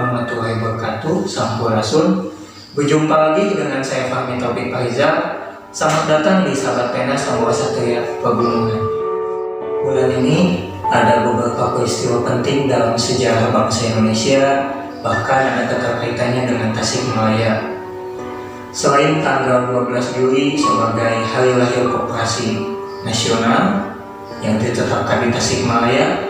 warahmatullahi wabarakatuh. Sampurasun. Berjumpa lagi dengan saya Fahmi Taufik Faizal. Selamat datang di Sahabat Pena Sambawa Satria Pegunungan. Bulan ini ada beberapa peristiwa penting dalam sejarah bangsa Indonesia, bahkan ada keterkaitannya dengan Tasikmalaya. Selain tanggal 12 Juli sebagai Hari Lahir Koperasi Nasional yang ditetapkan di Tasikmalaya,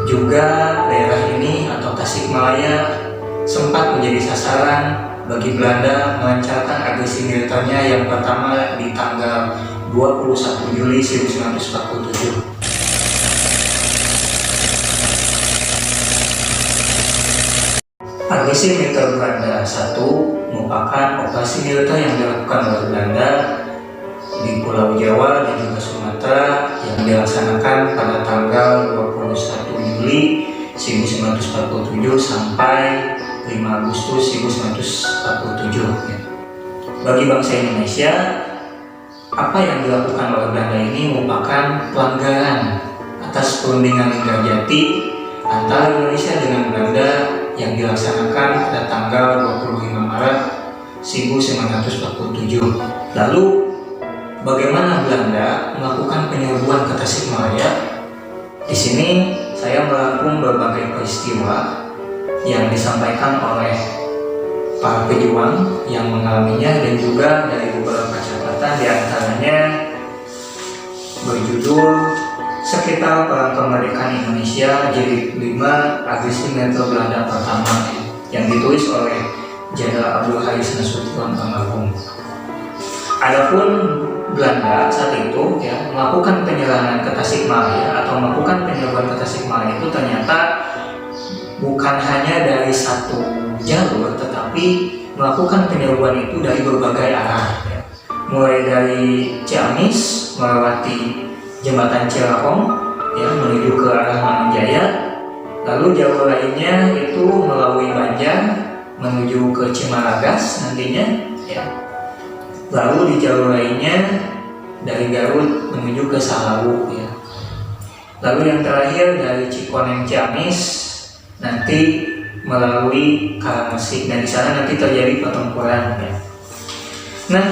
juga daerah ini atau Tasikmalaya sempat menjadi sasaran bagi Belanda melancarkan agresi militernya yang pertama di tanggal 21 Juli 1947. Agresi militer Belanda 1 merupakan operasi militer yang dilakukan oleh Belanda di Pulau Jawa dan juga Sumatera yang dilaksanakan pada tanggal 21 Juli 1947 sampai 5 Agustus 1947. Bagi bangsa Indonesia, apa yang dilakukan oleh Belanda ini merupakan pelanggaran atas perundingan Linggarjati antara Indonesia dengan Belanda yang dilaksanakan pada tanggal 25 Maret 1947. Lalu, bagaimana Belanda melakukan penyerbuan ke Tasikmalaya? Di sini saya merangkum berbagai peristiwa yang disampaikan oleh para pejuang yang mengalaminya dan juga dari beberapa catatan, diantaranya berjudul Sekitar Perang Kemerdekaan Indonesia Jilid 5 Agresi Militer Belanda Pertama yang ditulis oleh Jenderal Abdul Haris Nasution almarhum. Adapun Belanda saat itu melakukan penyerangan ke Tasikmalaya atau melakukan penyerbuan ke Tasikmalaya itu ternyata bukan hanya dari satu jalur, tetapi melakukan penyerbuan itu dari berbagai arah, mulai dari Ciamis melewati Jembatan Cirahong menuju ke arah Mangunjaya, lalu jalur lainnya itu melalui Banjar menuju ke Cimaragas nantinya, lalu di jalur lainnya dari Garut menuju ke Salawu, lalu yang terakhir dari Cikoneng Ciamis nanti melalui Karangasem, dan di sana nanti terjadi pertempuran. Nah,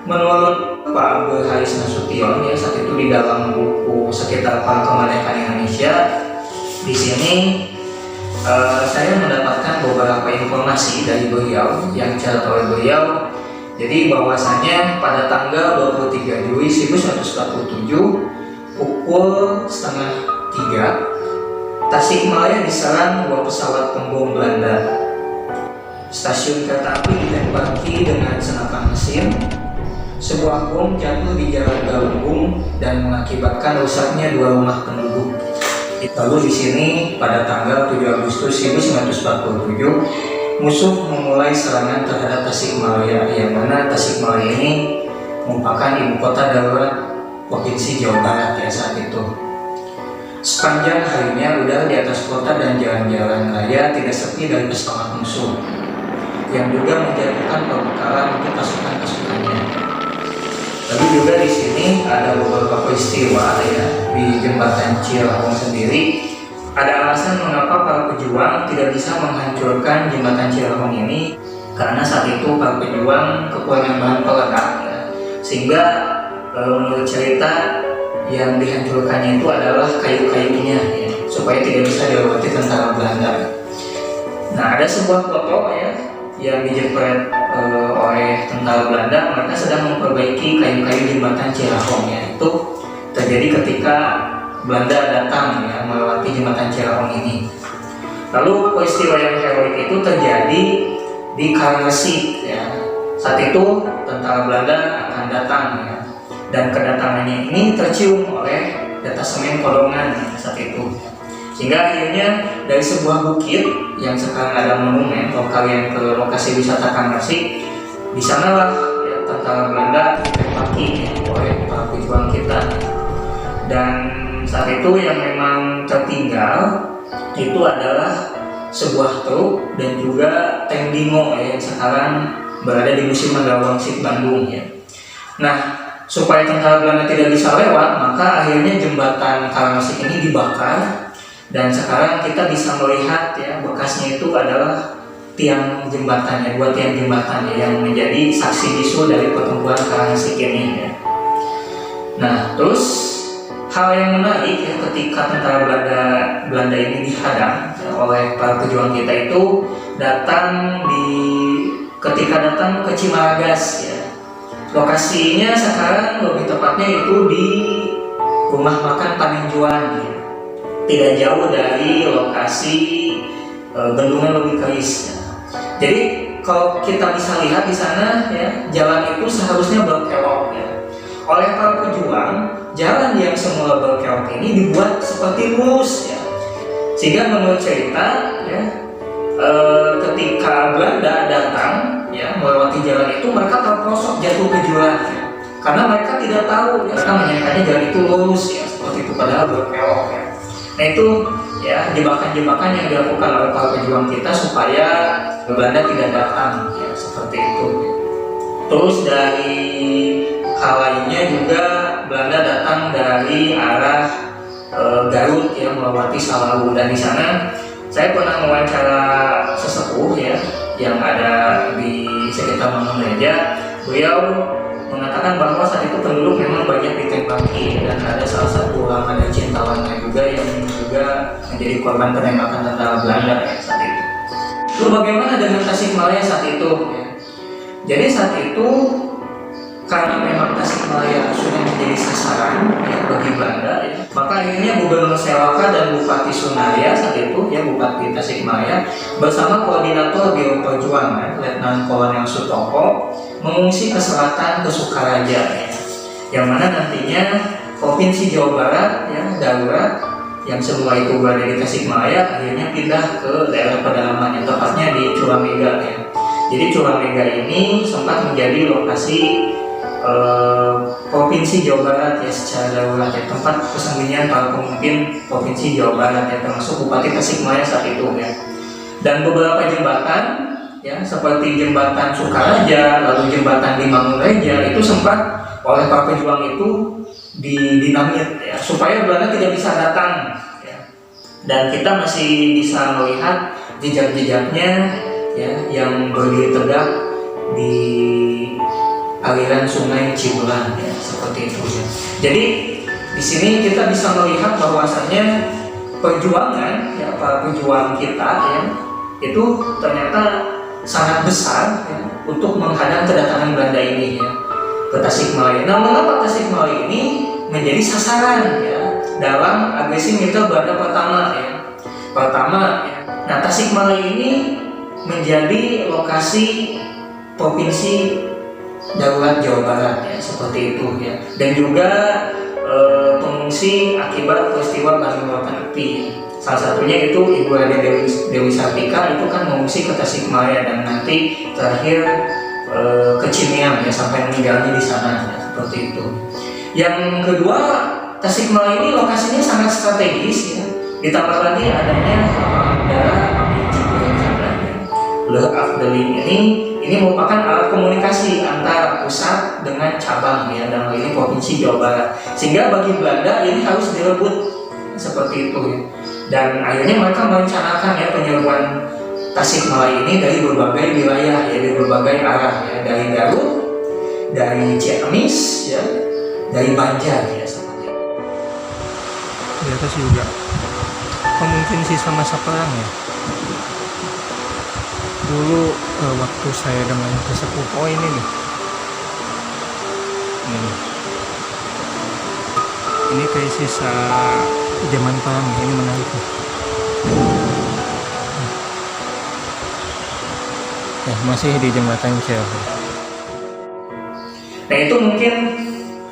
menurut Pak Abdul Haris Nasution saat itu di dalam buku Sekitar Perang Kemerdekaan Indonesia, di sini saya mendapatkan beberapa informasi dari beliau yang dicatat oleh beliau. Jadi bahwasanya pada tanggal 23 Juli 1947 pukul setengah 3 Tasikmalaya diserang 2 pesawat pembom Belanda. Stasiun kereta api ditembaki dengan senapan mesin. Sebuah bom jatuh di Jalan Galunggung dan mengakibatkan rusaknya 2 rumah penduduk. Lalu di sini pada tanggal 7 Agustus 1947 musuh memulai serangan terhadap Tasikmalaya, yang mana Tasikmalaya ini merupakan ibu kota darurat Provinsi Jawa Barat saat itu. Sepanjang harinya udara di atas kota dan jalan-jalan raya tidak sepi dari pesawat musuh yang juga menjatuhkan perbekalan untuk pasukan-pasukannya. Tapi juga di sini ada beberapa peristiwa di Jembatan Cirahong sendiri. Ada alasan mengapa para pejuang tidak bisa menghancurkan Jembatan Cirahong ini, karena saat itu para pejuang kekurangan bahan peledak, sehingga menurut cerita yang dihancurkannya itu adalah kayu-kayunya supaya tidak bisa dilewati tentara Belanda. Nah, ada sebuah foto yang dijepret oleh tentara Belanda. Mereka sedang memperbaiki kayu-kayu Jembatan Cirahong, itu terjadi ketika Belanda datang melewati Jembatan Cirahong ini. Lalu peristiwa yang heroik itu terjadi di Karangasem. Saat itu tentara Belanda akan datang, dan kedatangannya ini tercium oleh detasemen Kodongan saat itu, sehingga akhirnya dari sebuah bukit yang sekarang ada monumen, kalau kalian ke lokasi wisata Karangasem, di sanalah tentara Belanda ditembaki oleh para pejuang kita. Dan saat itu yang memang tertinggal itu adalah sebuah truk dan juga tank Bimo yang sekarang berada di Museum Megawangsit Bandung. Nah, supaya tentara Belanda tidak bisa lewat, maka akhirnya jembatan Karangasem ini dibakar Dan sekarang kita bisa melihat ya bekasnya itu adalah tiang jembatannya, 2 tiang jembatannya yang menjadi saksi bisu dari pertempuran Karangasem ini ya. Nah, terus hal yang menarik ya ketika tentara Belanda ini dihadang ya, oleh para pejuang kita itu ketika datang ke Cimaragas ya. Lokasinya sekarang lebih tepatnya itu di rumah makan Paninjuan ya. Tidak jauh dari lokasi bendungan Leuwi Keris ya. Jadi kalau kita bisa lihat di sana ya, jalan itu seharusnya berkelok ya. Oleh para pejuang, jalan yang semula berkelok ini dibuat seperti lurus ya. Sehingga menurut cerita ya, ketika Belanda datang ya melewati jalan itu, mereka terprosok jatuh ke jurang ya. Karena mereka tidak tahu ya, mereka menyangkanya jalan itu lurus ya, seperti itu padahal berkelok ya. Nah itu ya jebakan-jebakan yang dilakukan oleh para pejuang kita supaya Belanda tidak datang ya, seperti itu. Terus dari hal lainnya juga Belanda datang dari arah Garut ya melewati Salawu, dan di sana saya pernah mewawancara sesepuh ya yang ada di sekitar Mangunreja. Beliau mengatakan bahwa saat itu penduduk memang banyak ditembaki dan ada salah satu ulama dan cintawannya juga yang juga menjadi korban penembakan tentara Belanda ya, saat itu. Lalu bagaimana dengan Tasikmalaya saat itu? Ya? Jadi saat itu karena memang Tasikmalaya sudah menjadi sasaran ya, bagi Belanda ya, maka akhirnya Gubernur Sewaka dan Bupati Sunaria saat itu ya, Bupati Tasikmalaya bersama Koordinator Biro Perjuangan Letnan Kolonel Sutopo mengungsi ke selatan ke Sukaraja ya, yang mana nantinya Provinsi Jawa Barat ya darurat yang semula itu berada di Tasikmalaya akhirnya pindah ke daerah pedalaman yang tepatnya di Curamega ya. Jadi Curamega ini sempat menjadi lokasi Provinsi Jawa Barat ya secara darurat ya, tempat persembunyian para pemimpin Provinsi Jawa Barat ya, termasuk Bupati Tasikmalaya saat itu ya. Dan beberapa jembatan ya seperti jembatan Sukaraja, lalu jembatan di Mangunreja itu sempat oleh para pejuang itu dinamit ya supaya Belanda tidak bisa datang ya. Dan kita masih bisa melihat jejak-jejaknya ya yang berdiri tegak di aliran Sungai Cibulan ya, seperti itu ya. Jadi di sini kita bisa melihat bahwasannya perjuangan ya para pejuang kita ya itu ternyata sangat besar ya, untuk menghadang kedatangan Belanda ini ya ke Tasikmalaya. Nah, mengapa Tasikmalaya ini menjadi sasaran ya dalam agresi militer Belanda pertama ya? Ya. Nah, Tasikmalaya ini menjadi lokasi provinsi darurat Jawa Barat ya, seperti itu ya. Dan juga pengungsi akibat peristiwa Bandung Lautan Api ya. Salah satunya itu Ibu Raden Dewi Sartika itu kan mengungsi ke Tasikmalaya dan nanti terakhir ke Cimiang ya sampai meninggalnya di sana ya, seperti itu. Yang kedua, Tasikmalaya ini lokasinya sangat strategis ya. Ditambah lagi adanya daerah Le Afdeling ini merupakan alat komunikasi antara pusat dengan cabang ya dalam hal ini Provinsi Jawa Barat. Sehingga bagi Belanda ini harus direbut seperti itu ya. Dan akhirnya mereka merencanakan ya penyerbuan Tasikmalaya ini dari berbagai wilayah ya, dari berbagai arah ya, dari Garut, dari Ciamis ya, dari Banjar ya, seperti itu. Di atas juga mungkin sisa masa perang ya. Dulu waktu saya dengan sesepuh, oh ini nih, ini kayak sisa zaman perang, ini menarik nih. Ya, masih di jembatan Ciawi. Nah itu mungkin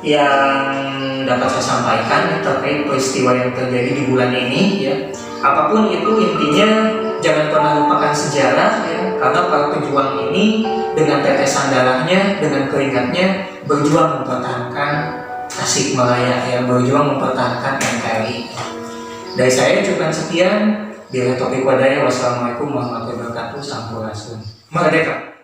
yang dapat saya sampaikan terkait peristiwa yang terjadi di bulan ini ya. Apapun itu intinya jangan pernah lupakan sejarah ya, karena para pejuang ini dengan tetesan darahnya, dengan keringatnya berjuang mempertahankan Tasikmalaya ya, berjuang mempertahankan NKRI. Dari saya cukup sekian. Bila topik wadaya, wassalamualaikum warahmatullahi wabarakatuh. Sampurasun. Merdeka.